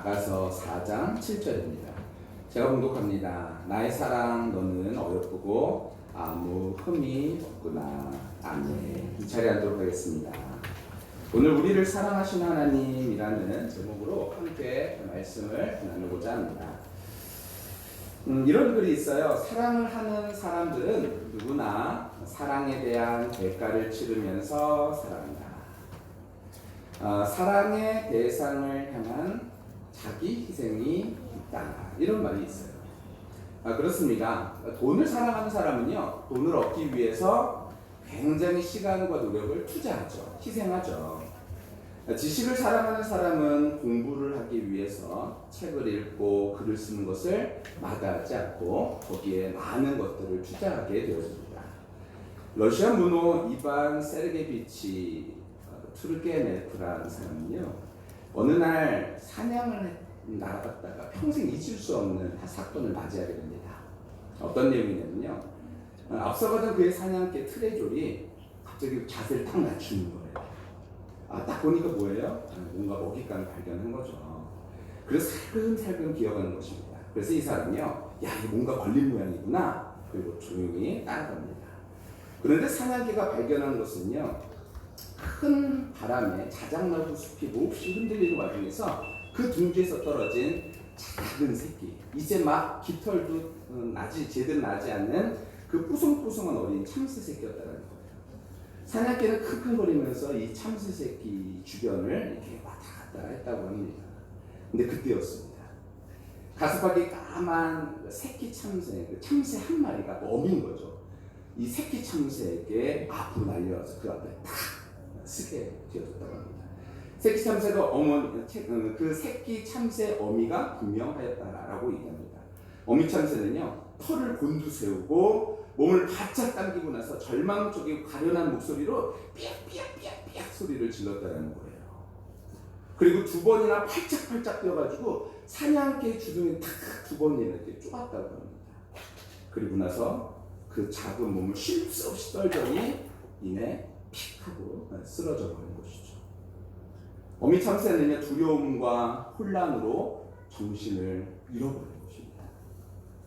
아가서 4장 7절입니다. 제가 봉독합니다. 나의 사랑 너는 어여쁘고 아무 흠이 없구나. 아멘. 이 자리에 앉도록 하겠습니다. 오늘 우리를 사랑하시는 하나님이라는 제목으로 함께 말씀을 나누고자 합니다. 이런 글이 있어요. 사랑을 하는 사람들은 누구나 사랑에 대한 대가를 치르면서 사랑한다. 사랑의 대상을 향한 자기 희생이 있다. 이런 말이 있어요. 그렇습니다. 돈을 사랑하는 사람은요, 돈을 얻기 위해서 굉장히 시간과 노력을 투자하죠. 희생하죠. 지식을 사랑하는 사람은 공부를 하기 위해서 책을 읽고 글을 쓰는 것을 마다하지 않고 거기에 많은 것들을 투자하게 되었습니다. 러시아 문호 이반 세르게비치 투르게네프라는 사람은요, 어느 날 사냥을 나갔다가 평생 잊을 수 없는 사건을 맞이하게 됩니다. 어떤 내용이냐면요, 앞서가던 그의 사냥개 트레졸이 갑자기 자세를 딱 낮추는 거예요. 딱 보니까 뭐예요? 뭔가 먹잇감을 발견한 거죠. 그래서 살금살금 기어가는 것입니다. 그래서 이 사람이요, 야, 이게 뭔가 걸린 모양이구나. 그리고 조용히 따라갑니다. 그런데 사냥개가 발견한 것은요, 큰 바람에 자작나무 숲이 몹시 흔들리는 와중에서 그 둥지에서 떨어진 작은 새끼, 이제 막 깃털도 제대로 나지 않는 그 뽀송뽀송한 어린 참새 새끼였다는 거예요. 사냥개는 킁킁거리면서 이 참새 새끼 주변을 이렇게 왔다 갔다 했다고 합니다. 근데 그때였습니다. 가슴팍이 까만 새끼 참새, 그 참새 한 마리가 어민 거죠. 이 새끼 참새에게 앞으로 날려와서 그 앞에 탁 쓰게 되어졌다고 합니다. 새끼 참새가 그 새끼 참새 어미가 분명하였다라고 얘기합니다. 어미 참새는요, 털을 곤두세우고 몸을 바짝 당기고 나서 절망적이고 가련한 목소리로 삐약삐약삐약삐약 소리를 질렀다는 거예요. 그리고 두 번이나 팔짝팔짝 뛰어가지고 사냥개 주둥이 탁 두 번이나 이렇게 쪼았다고 합니다. 그리고 나서 그 작은 몸을 쉴 수 없이 떨더니 이내 픽 하고 쓰러져 버린 것이죠. 어미 참새는요, 두려움과 혼란으로 정신을 잃어버린 것입니다.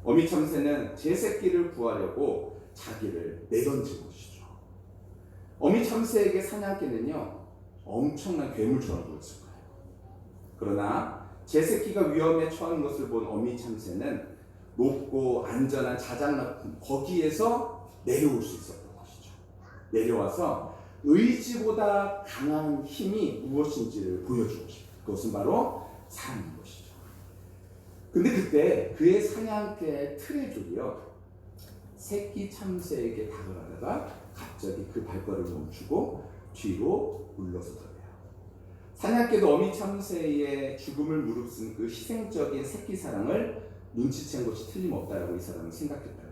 어미 참새는 제 새끼를 구하려고 자기를 내던진 것이죠. 어미 참새에게 사냥개는요, 엄청난 괴물처럼 보였을 거예요. 그러나 제 새끼가 위험에 처한 것을 본 어미 참새는 높고 안전한 자작나무 거기에서 내려올 수 있었던 것이죠. 내려와서 의지보다 강한 힘이 무엇인지를 보여준 것입니다. 그것은 바로 사랑인 것이죠. 근데 그때 그의 사냥개 트레졸이요, 새끼 참새에게 다가가다가 갑자기 그 발걸음을 멈추고 뒤로 물러서더래요. 사냥개도 어미 참새의 죽음을 무릅쓴 그 희생적인 새끼 사랑을 눈치챈 것이 틀림없다라고 이 사람은 생각했다는 거예요.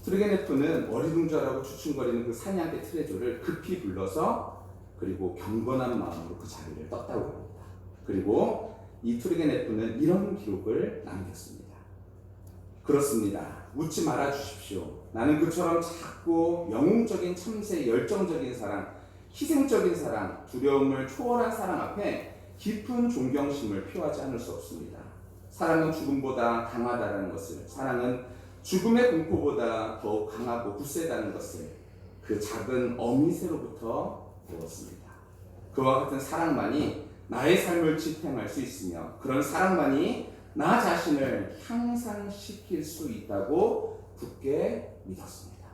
투르게네프는 어리둥절하고 주춤거리는 그 사냥개 트레졸을 급히 불러서 그리고 경건한 마음으로 그 자리를 떴다고 합니다. 그리고 이 투르게네프는 이런 기록을 남겼습니다. 그렇습니다. 묻지 말아 주십시오. 나는 그처럼 작고 영웅적인 참새의 열정적인 사랑, 희생적인 사랑, 두려움을 초월한 사랑 앞에 깊은 존경심을 표하지 않을 수 없습니다. 사랑은 죽음보다 강하다는 것을, 사랑은 죽음의 공포보다 더욱 강하고 굳세다는 것을 그 작은 어미새로부터 배웠습니다. 그와 같은 사랑만이 나의 삶을 지탱할 수 있으며 그런 사랑만이 나 자신을 향상시킬 수 있다고 굳게 믿었습니다.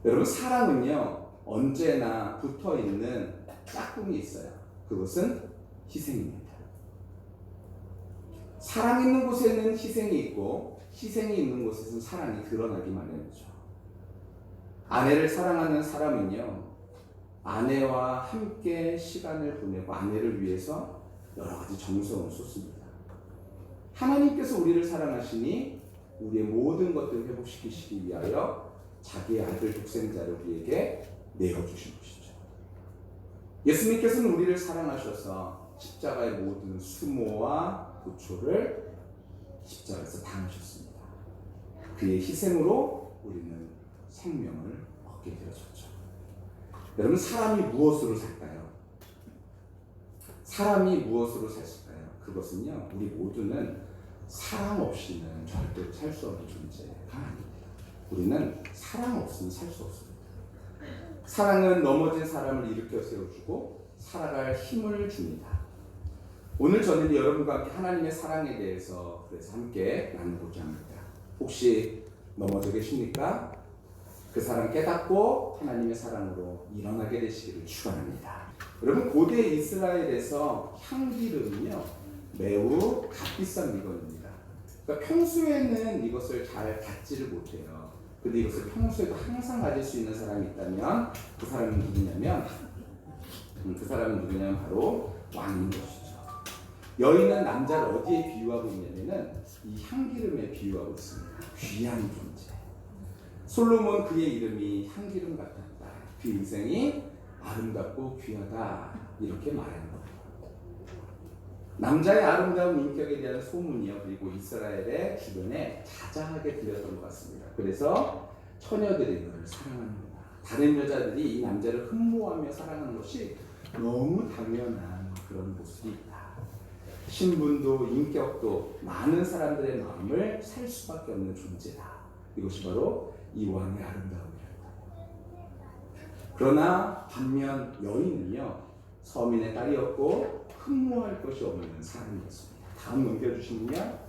여러분, 사랑은요, 언제나 붙어있는 짝꿍이 있어요. 그것은 희생입니다. 사랑 있는 곳에는 희생이 있고 희생이 있는 곳에서는 사랑이 드러나기 마련이죠. 아내를 사랑하는 사람은요, 아내와 함께 시간을 보내고 아내를 위해서 여러 가지 정성을 쏟습니다. 하나님께서 우리를 사랑하시니 우리의 모든 것들을 회복시키시기 위하여 자기의 아들 독생자를 우리에게 내어주신 것이죠. 예수님께서는 우리를 사랑하셔서 십자가의 모든 수모와 고초를 십자가에서 당하셨습니다. 그의 희생으로 우리는 생명을 얻게 되어졌죠. 여러분, 사람이 무엇으로 살까요? 사람이 무엇으로 사실까요? 그것은요, 우리 모두는 사랑 없이는 절대로 살 수 없는 존재가 아닙니다. 우리는 사랑 없이는 살 수 없습니다. 사랑은 넘어진 사람을 일으켜 세워주고 살아갈 힘을 줍니다. 오늘 저는 여러분과 함께 하나님의 사랑에 대해서 그래서 함께 나누고자 합니다. 혹시 넘어져 계십니까? 그 사랑 깨닫고 하나님의 사랑으로 일어나게 되시기를 축원합니다. 여러분, 고대 이스라엘에서 향기름은요 매우 값비싼 물건입니다. 그러니까 평소에는 이것을 잘 갖지를 못해요. 근데 이것을 평소에도 항상 가질 수 있는 사람이 있다면 그 사람은 누구냐면 바로 왕인 것이죠. 여인은 남자를 어디에 비유하고 있냐면은 이 향기름에 비유하고 있습니다. 귀한 존재. 솔로몬 그의 이름이 향기름 같았다. 그 인생이 아름답고 귀하다. 이렇게 말하는 겁니다. 남자의 아름다운 인격에 대한 소문이요, 그리고 이스라엘의 주변에 자자하게 들렸던 것 같습니다. 그래서 처녀들이 그를 사랑하는구나. 다른 여자들이 이 남자를 흠모하며 사랑하는 것이 너무 당연한 그런 모습이 있다. 신분도 인격도 많은 사람들의 마음을 살 수밖에 없는 존재다. 이것이 바로 이 왕의 아름다움이란다. 그러나 반면 여인은요, 서민의 딸이었고 흠모할 것이 없는 사람이었습니다. 다음 넘겨주시면요,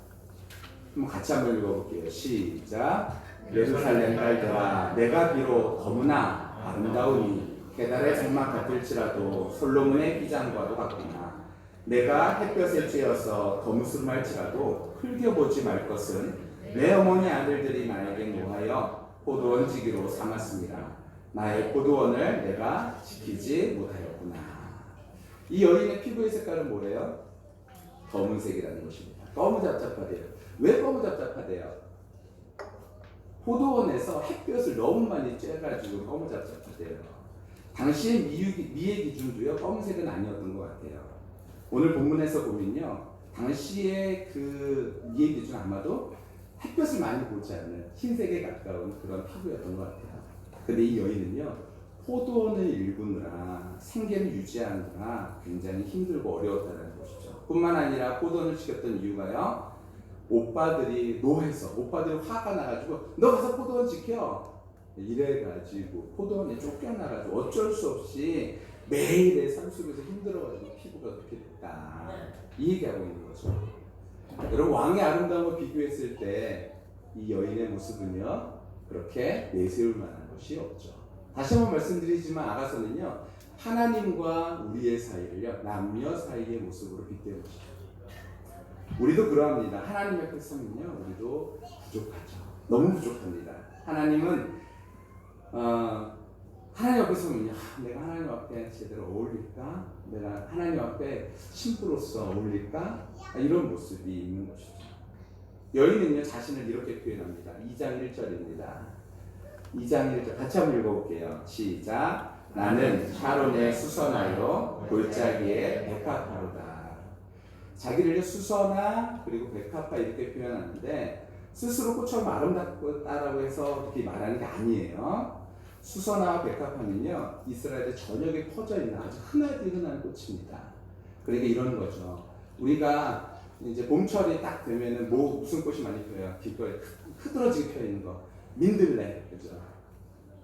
한번 같이 한번 읽어볼게요. 시작. 예루살렘 딸들아, 내가 비록 너무나 아름다우니 게달의 장막 같을지라도 솔로몬의 비장과도 같구나. 내가 햇볕에 쬐어서 거무스름할지라도 흘겨보지 말 것은 내 어머니 아들들이 나에게 노하여 포도원 지기로 삼았습니다. 나의 포도원을 내가 지키지 못하였구나. 이 여인의 피부의 색깔은 뭐래요? 검은색이라는 것입니다. 너무 답답하대요. 왜 너무 답답하대요? 포도원에서 햇볕을 너무 많이 쬐가지고 너무 답답하대요. 당시의 미의 기준도요, 검은색은 아니었던 것 같아요. 오늘 본문에서 보면요, 당시의 그 미의 기준 아마도 햇볕을 많이 보지 않는 흰색에 가까운 그런 피부였던 것 같아요. 근데 이 여인은요, 포도원을 일구느라 생계를 유지하느라 굉장히 힘들고 어려웠다는 것이죠. 뿐만 아니라 포도원을 지켰던 이유가요, 오빠들이 화가 나가지고 너 가서 포도원 지켜 이래가지고 포도원에 쫓겨나가지고 어쩔 수 없이 매일의 삶 속에서 힘들어가지고 피부가 그렇게 됐다, 이 얘기하고 있는 거죠. 여러분, 왕의 아름다움을 비교했을 때 이 여인의 모습은요 그렇게 내세울 만한 것이 없죠. 다시 한번 말씀드리지만 아가서는요, 하나님과 우리의 사이를요 남녀 사이의 모습으로 빗대는 것이죠. 우리도 그러합니다. 하나님 앞에 서면요 우리도 부족하죠. 너무 부족합니다. 하나님 앞에 서면요, 내가 하나님 앞에 제대로 어울릴까? 내가 하나님 앞에 신부로서 어울릴까? 이런 모습이 있는 것이죠. 여인은요 자신을 이렇게 표현합니다. 2장 1절입니다. 2장 1절 같이 한번 읽어볼게요. 시작. 나는 샤론의 수선화요 골짜기의 백합화로다. 자기를 수선화 그리고 백합화 이렇게 표현하는데, 스스로 꽃처럼 아름답다라고 해서 이렇게 말하는 게 아니에요. 수선화와 백합화는요 이스라엘의 전역에 퍼져 있는 아주 흔한 꽃입니다. 그러니까 이런 거죠. 우리가 이제 봄철이 딱 되면은 무슨 꽃이 많이 펴요? 길거리에 흐드러지게 펴 있는 거, 민들레, 그죠?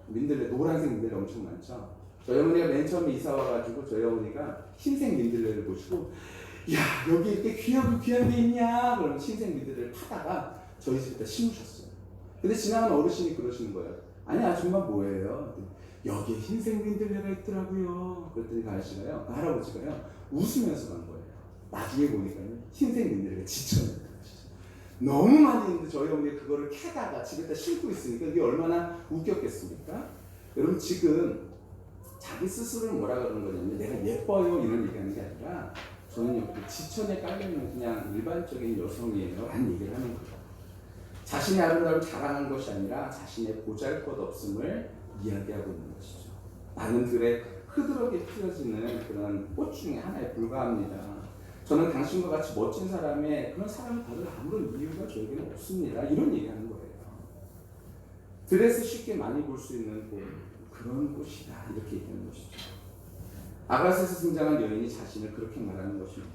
민들레, 노란색 민들레 엄청 많죠. 저희 어머니가 맨 처음에 이사 와가지고 저희 어머니가 흰색 민들레를 보시고, 야 여기 이렇게 귀한 데 있냐? 그러면 흰색 민들레를 파다가 저희 집에다 심으셨어요. 근데 지나간 어르신이 그러시는 거예요. 아니 아줌마 뭐예요? 여기에 흰색 민들레가 있더라고요. 그랬더니 그 아저씨가요, 그 할아버지가요 웃으면서 간 거예요. 나중에 보니까요 흰색 민들레가 지쳐있는 것이죠. 너무 많이 있는데 저희 어머니가 그거를 캐다가 집에다 심고 있으니까 이게 얼마나 웃겼겠습니까? 여러분, 지금 자기 스스로를 뭐라 그러는 거냐면 내가 예뻐요 이런 얘기하는 게 아니라, 저는요 지천에 깔려있는 그냥 일반적인 여성이에요 라는 얘기를 하는 거예요. 자신의 아름다움을 자랑한 것이 아니라 자신의 보잘것없음을 이야기하고 있는 것이죠. 나는 들에 흐드럽게 피어지는 그런 꽃 중에 하나에 불과합니다. 저는 당신과 같이 멋진 사람의 그런 사랑을 받을 아무런 이유가 저에게는 없습니다. 이런 얘기하는 거예요. 들에서 쉽게 많이 볼 수 있는 꽃, 그런 꽃이다, 이렇게 얘기하는 것이죠. 아가서에서 등장한 여인이 자신을 그렇게 말하는 것입니다.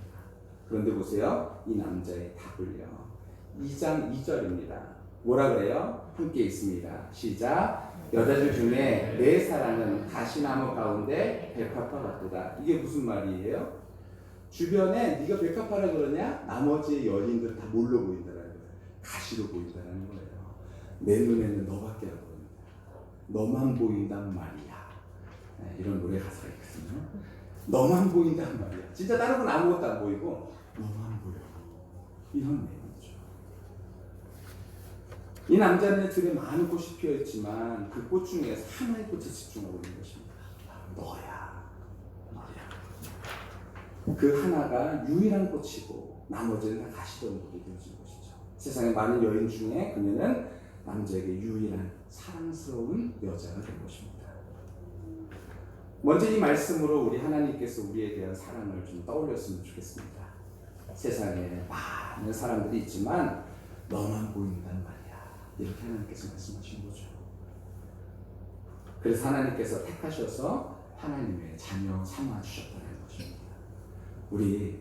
그런데 보세요. 이 남자의 답을요. 2장 2절입니다. 뭐라 그래요? 함께 있습니다. 시작. 여자들 중에 내 사랑은 가시나무 가운데 백합화 같도다. 이게 무슨 말이에요? 주변에 네가 백합화라 그러냐? 나머지 여인들 다 뭘로 보인다라는 거예요. 가시로 보인다는 거예요. 내 눈에는 너밖에 안 보인다. 너만 보인단 말이야. 네, 이런 노래 가사가 있거든요. 너만 보인단 말이야. 진짜 다른 건 아무것도 안 보이고 너만 보여. 이런 내용이죠. 이 남자는 들에 많은 꽃이 피어있지만 그 꽃 중에서 하나의 꽃에 집중하고 있는 것입니다. 너야. 그 하나가 유일한 꽃이고 나머지는 다 가시덤불이 되어진 것이죠. 세상에 많은 여인 중에 그녀는 남자에게 유일한 사랑스러운 여자가 된 것입니다. 먼저 이 말씀으로 우리 하나님께서 우리에 대한 사랑을 좀 떠올렸으면 좋겠습니다. 세상에 많은 사람들이 있지만 너만 보인단 말이야. 이렇게 하나님께서 말씀하신 거죠. 그래서 하나님께서 택하셔서 하나님의 자녀 삼아 주셨다는 것입니다. 우리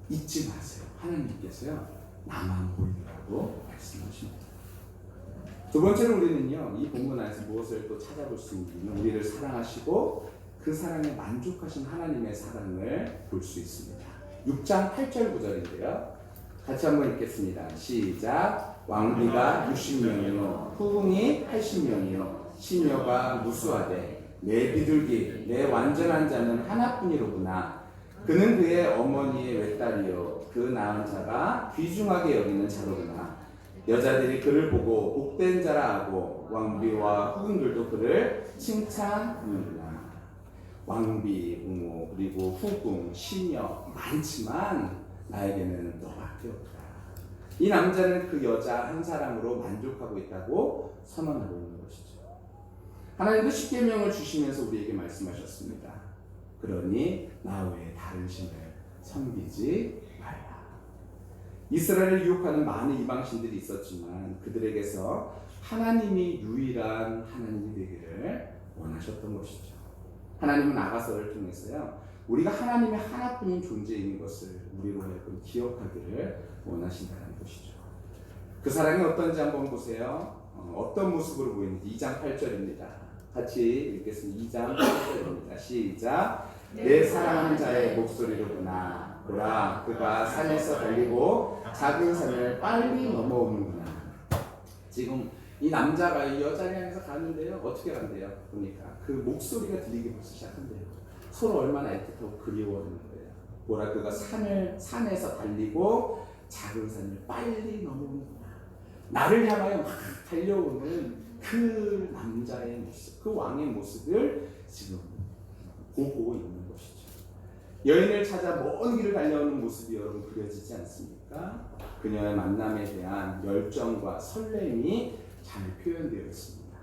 잊지 마세요. 하나님께서요 나만 보인다고 말씀하십니다. 두 번째로 우리는요 이 본문 안에서 무엇을 또 찾아볼 수 있는 우리를 사랑하시고 그 사랑에 만족하신 하나님의 사랑을 볼 수 있습니다. 6장 8절 9절인데요. 같이 한번 읽겠습니다. 시작. 왕비가 60명이요 후궁이 80명이요 시녀가 무수하되 내 비둘기 내 완전한 자는 하나뿐이로구나. 그는 그의 어머니의 외딸이요 그 낳은 자가 귀중하게 여기는 자로구나. 여자들이 그를 보고 복된 자라 하고 왕비와 후궁들도 그를 칭찬하는구나. 왕비, 웅호, 그리고 후궁, 시녀 많지만 나에게는 너밖에 없다. 이 남자는 그 여자 한 사람으로 만족하고 있다고 선언하고 있는 것이죠. 하나님도 십계명을 주시면서 우리에게 말씀하셨습니다. 그러니 나 외에 다른 신을 섬기지 말라. 이스라엘을 유혹하는 많은 이방신들이 있었지만 그들에게서 하나님이 유일한 하나님이 되기를 원하셨던 것이죠. 하나님은 아가서를 통해서요 우리가 하나님의 하나뿐인 존재인 것을 우리로 하여금 기억하기를 원하신다는 것이죠. 그 사랑이 어떤지 한번 보세요. 어떤 모습으로 보이는지 2장 8절입니다. 같이 읽겠습니다. 2장 8절입니다. 시작. 내 사랑하는 자의 목소리로구나. 보라 그가 산에서 달리고 작은 산을 빨리 넘어오는구나. 지금 이 남자가 이 여자를 향해서 가는데요. 어떻게 간대요? 보니까 그 목소리가 들리기 벌써 시작한대요. 서로 얼마나 애틋하고 그리워하는 거예요. 보라 그가 산에서 달리고 작은 산을 빨리 넘어오는구나. 나를 향하여 막 달려오는 그 남자의 모습, 그 왕의 모습을 지금 보고 있는 것이죠. 여인을 찾아 먼 길을 달려오는 모습이 여러분 그려지지 않습니까? 그녀의 만남에 대한 열정과 설렘이 잘 표현되어 있습니다.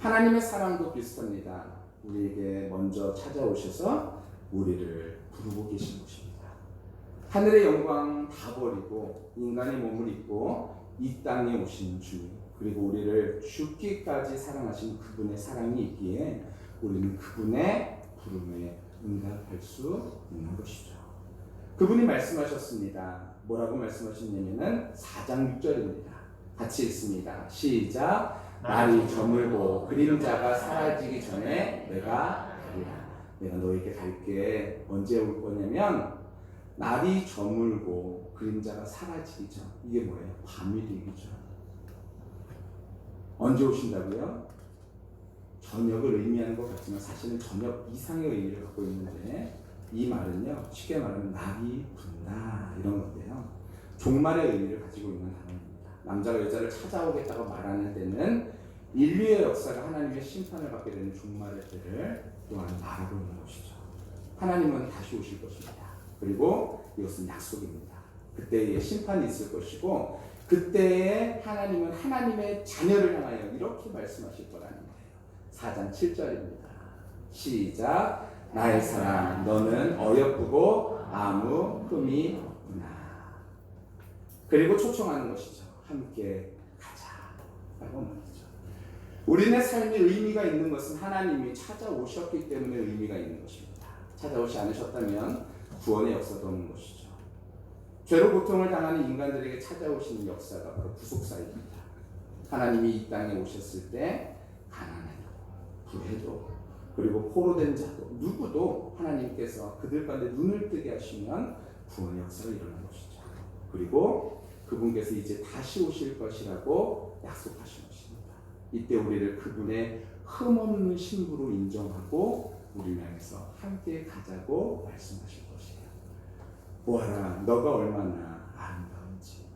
하나님의 사랑도 비슷합니다. 우리에게 먼저 찾아오셔서 우리를 부르고 계신 것입니다. 하늘의 영광 다 버리고 인간의 몸을 입고 이 땅에 오신 주, 그리고 우리를 죽기까지 사랑하신 그분의 사랑이 있기에 우리는 그분의 부름에 응답할 수 있는 것이죠. 그분이 말씀하셨습니다. 뭐라고 말씀하셨냐면은 4장 6절입니다. 같이 읽습니다. 시작. 날이 저물고 그림자가 사라지기 전에 내가 가리라. 내가 너에게 갈게. 언제 올 거냐면 날이 저물고 그림자가 사라지기 전. 이게 뭐예요? 밤이 되기 전. 언제 오신다고요? 저녁을 의미하는 것 같지만 사실은 저녁 이상의 의미를 갖고 있는데 이 말은요 쉽게 말하면 날이 분다 이런 건데요 종말의 의미를 가지고 있는 단어입니다. 남자가 여자를 찾아오겠다고 말하는 때는 인류의 역사가 하나님의 심판을 받게 되는 종말의 때를 또한 말하고 있는 것이죠. 하나님은 다시 오실 것입니다. 그리고 이것은 약속입니다. 그때에 심판이 있을 것이고 그때에 하나님은 하나님의 자녀를 향하여 이렇게 말씀하실 거라는 거예요. 4장 7절입니다. 시작. 나의 사랑 너는 어여쁘고 아무 흠이 없구나. 그리고 초청하는 것이죠. 함께 가자 라고 말이죠. 우리네 삶에 의미가 있는 것은 하나님이 찾아오셨기 때문에 의미가 있는 것입니다. 찾아오지 않으셨다면 구원의 역사도 없는 것이죠. 죄로 고통을 당하는 인간들에게 찾아오시는 역사가 바로 구속사입니다. 하나님이 이 땅에 오셨을 때 가난해도 부해도 그리고 포로된 자도 누구도 하나님께서 그들 가운데 눈을 뜨게 하시면 구원의 역사가 일어난 것이죠. 그리고 그분께서 이제 다시 오실 것이라고 약속하신 것입니다. 이때 우리를 그분의 흠없는 신부로 인정하고 우리를 향해서 함께 가자고 말씀하실 것이에요. 보아라, 너가 얼마나 아름다운지.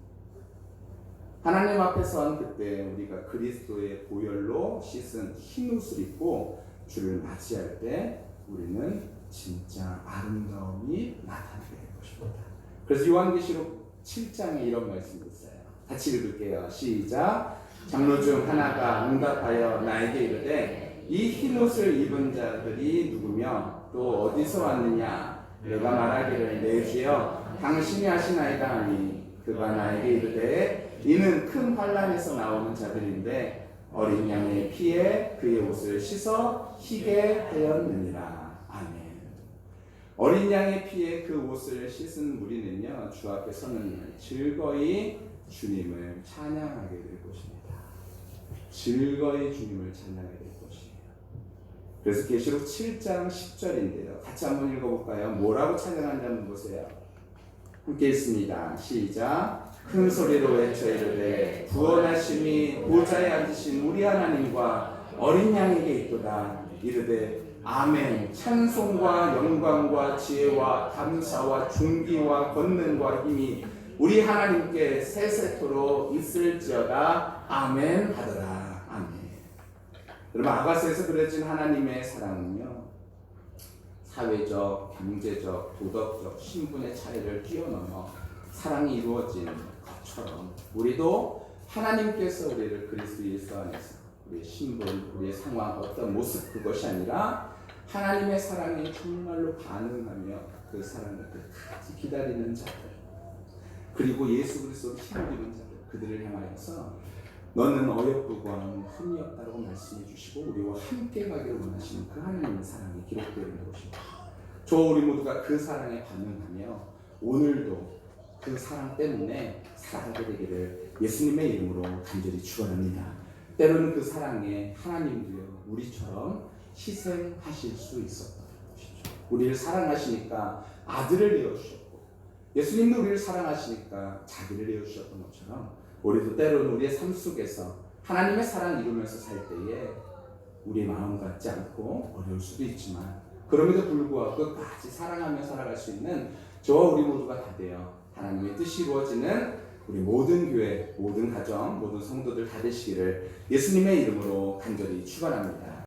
하나님 앞에 선 그때 우리가 그리스도의 보혈로 씻은 흰 옷을 입고 주를 맞이할 때 우리는 진짜 아름다움이 나타나게 될 것입니다. 그래서 요한계시록 7장에 이런 말씀이 있어요. 같이 읽을게요. 시작. 장로 중 하나가 응답하여 나에게 이르되 이 흰 옷을 입은 자들이 누구며 또 어디서 왔느냐. 내가 말하기를 내 주여 당신이 하시나이다 하니 그가 나에게 이르되 이는 큰 환난에서 나오는 자들인데 어린 양의 피에 그의 옷을 씻어 희게 하였느니라. 아멘. 어린 양의 피에 그 옷을 씻은 우리는요 주 앞에 서는 즐거이 주님을 찬양하게 될 것입니다. 즐거이 주님을 찬양하게 될 것이에요. 그래서 계시록 7장 10절인데요. 같이 한번 읽어볼까요? 뭐라고 찬양하는지 한번 보세요. 함께 읽습니다. 시작. 큰 소리로 외쳐 이르되 구원하심이 보좌에 앉으신 우리 하나님과 어린 양에게 있도다. 이르되 아멘. 찬송과 영광과 지혜와 감사와 존귀와 권능과 힘이 우리 하나님께 세세토록 있을지어다. 아멘 하더라. 아멘. 여러분 아가서에서 그려진 하나님의 사랑은요 사회적, 경제적, 도덕적, 신분의 차이를 뛰어넘어 사랑이 이루어진 것처럼 우리도 하나님께서 우리를 그리스도 예수 안에서 우리의 신분, 우리의 상황, 어떤 모습 그것이 아니라 하나님의 사랑에 정말로 반응하며 그 사랑을 끝까지 기다리는 자들 그리고 예수 그리스도로 힘입는 자들 그들을 향하여서 너는 어여쁘고 흠이 없다고 말씀해 주시고 우리와 함께 가기를 원하시는 그 하나님의 사랑이 기록되어 있는 것입니다. 저 우리 모두가 그 사랑에 반응하며 오늘도 그 사랑 때문에 살아가게 되기를 예수님의 이름으로 간절히 축원합니다. 때로는 그 사랑에 하나님도요 우리처럼 희생하실 수 있었던 것이죠. 우리를 사랑하시니까 아들을 내어주셨고 예수님도 우리를 사랑하시니까 자기를 내어주셨던 것처럼 우리도 때로는 우리의 삶 속에서 하나님의 사랑을 이루면서 살 때에 우리의 마음 같지 않고 어려울 수도 있지만 그럼에도 불구하고 끝까지 사랑하며 살아갈 수 있는 저와 우리 모두가 다 되어 하나님의 뜻이 이루어지는 우리 모든 교회, 모든 가정, 모든 성도들 다 되시기를 예수님의 이름으로 간절히 축원합니다.